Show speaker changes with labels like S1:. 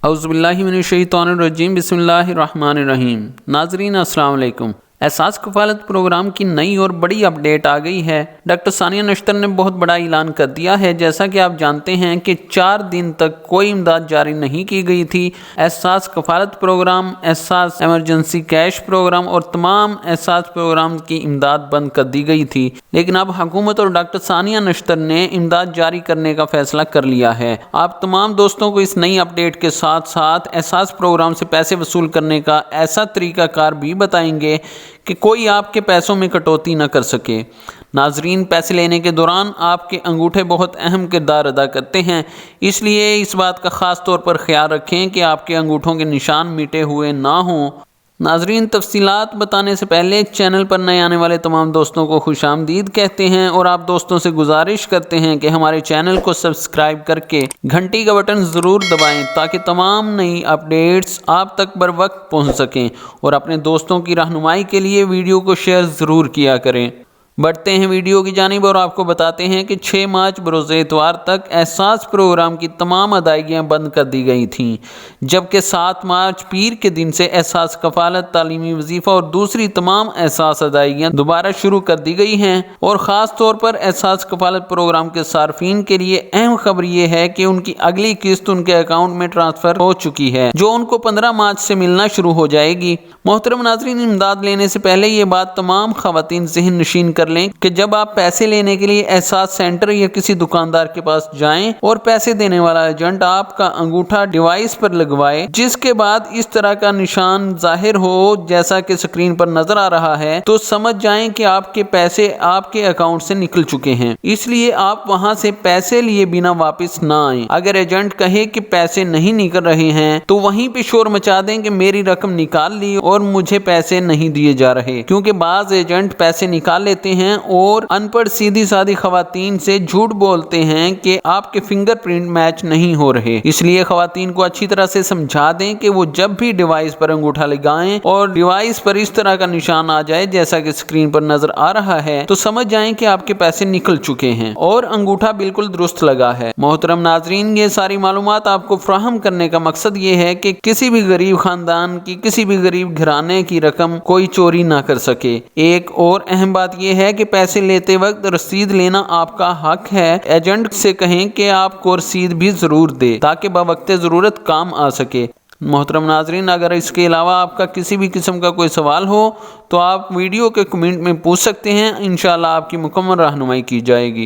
S1: اعوذ باللہ من الشیطان الرجیم، بسم اللہ الرحمن الرحیم۔ ناظرین السلام علیکم۔ احساس کفالت پروگرام کی نئی اور بڑی اپڈیٹ آ گئی ہے۔ ڈاکٹر ثانیہ نشتر نے بہت بڑا اعلان کر دیا ہے۔ جیسا کہ آپ جانتے ہیں کہ 4 دن تک کوئی امداد جاری نہیں کی گئی تھی۔ احساس کفالت پروگرام، احساس ایمرجنسی کیش پروگرام اور تمام احساس پروگرام کی امداد بند کر دی گئی تھی، لیکن اب حکومت اور ڈاکٹر ثانیہ نشتر نے امداد جاری کرنے کا فیصلہ کر لیا ہے۔ آپ تمام دوستوں کو اس نئی اپڈیٹ کے ساتھ ساتھ احساس پروگرام سے پیسے وصول کرنے کا ایسا طریقہ کار بھی بتائیں گے کہ کوئی آپ کے پیسوں میں کٹوتی نہ کر سکے۔ ناظرین، پیسے لینے کے دوران آپ کے انگوٹھے بہت اہم کردار ادا کرتے ہیں، اس لیے اس بات کا خاص طور پر خیال رکھیں کہ آپ کے انگوٹھوں کے نشان مٹے ہوئے نہ ہوں۔ ناظرین، تفصیلات بتانے سے پہلے چینل پر نئے آنے والے تمام دوستوں کو خوش آمدید کہتے ہیں اور آپ دوستوں سے گزارش کرتے ہیں کہ ہمارے چینل کو سبسکرائب کر کے گھنٹی کا بٹن ضرور دبائیں تاکہ تمام نئی اپڈیٹس آپ تک بر وقت پہنچ سکیں، اور اپنے دوستوں کی رہنمائی کے لیے ویڈیو کو شیئر ضرور کیا کریں۔ بڑھتے ہیں ویڈیو کی جانب اور آپ کو بتاتے ہیں کہ 6 مارچ بروز اتوار تک احساس پروگرام کی تمام ادائیگیاں بند کر دی گئی تھیں، جبکہ 7 مارچ پیر کے دن سے احساس کفالت، تعلیمی وظیفہ اور دوسری تمام احساس ادائیگیاں دوبارہ شروع کر دی گئی ہیں۔ اور خاص طور پر احساس کفالت پروگرام کے صارفین کے لیے اہم خبر یہ ہے کہ ان کی اگلی قسط ان کے اکاؤنٹ میں ٹرانسفر ہو چکی ہے، جو ان کو 15 مارچ سے ملنا شروع ہو جائے گی۔ محترم ناظرین، امداد لینے سے پہلے یہ بات تمام خواتین ذہن نشین کر لیں کہ جب آپ پیسے لینے کے لیے احساس سینٹر یا کسی دکاندار کے پاس جائیں اور پیسے دینے والا ایجنٹ آپ کا انگوٹھا ڈیوائس پر لگوائے، جس کے بعد اس طرح کا نشان ظاہر ہو جیسا کہ سکرین پر نظر آ رہا ہے، تو سمجھ جائیں کہ آپ کے پیسے آپ کے اکاؤنٹ سے نکل چکے ہیں۔ اس لیے آپ وہاں سے پیسے لیے بنا واپس نہ آئیں۔ اگر ایجنٹ کہے کہ پیسے نہیں نکل رہے ہیں تو وہیں پہ شور مچا دیں کہ میری رقم نکال لی اور مجھے پیسے نہیں دیے جا رہے، کیونکہ بعض ایجنٹ پیسے نکال لیتے ہیں اور ان پڑھ سیدھی سادی خواتین سے جھوٹ بولتے ہیں کہ آپ کے فنگر پرنٹ میچ نہیں ہو رہے۔ اس لیے خواتین کو اچھی طرح سے سمجھا دیں کہ وہ جب بھی ڈیوائس پر انگوٹھا لگائیں اور ڈیوائس پر اس طرح کا نشان آ جائے جیسا کہ سکرین پر نظر آ رہا ہے، تو سمجھ جائیں کہ آپ کے پیسے نکل چکے ہیں اور انگوٹھا بالکل درست لگا ہے۔ محترم ناظرین، یہ ساری معلومات آپ کو فراہم کرنے کا مقصد یہ ہے کہ کسی بھی غریب خاندان کی، کسی بھی غریب گھرانے کی رقم کوئی چوری نہ کر سکے۔ ایک اور اہم بات یہ ہے کہ پیسے لیتے وقت رسید لینا آپ کا حق ہے۔ ایجنٹ سے کہیں کہ آپ کو رسید بھی ضرور دے تاکہ بوقت ضرورت کام آ سکے۔ محترم ناظرین، اگر اس کے علاوہ آپ کا کسی بھی قسم کا کوئی سوال ہو تو آپ ویڈیو کے کمنٹ میں پوچھ سکتے ہیں، انشاءاللہ آپ کی مکمل رہنمائی کی جائے گی۔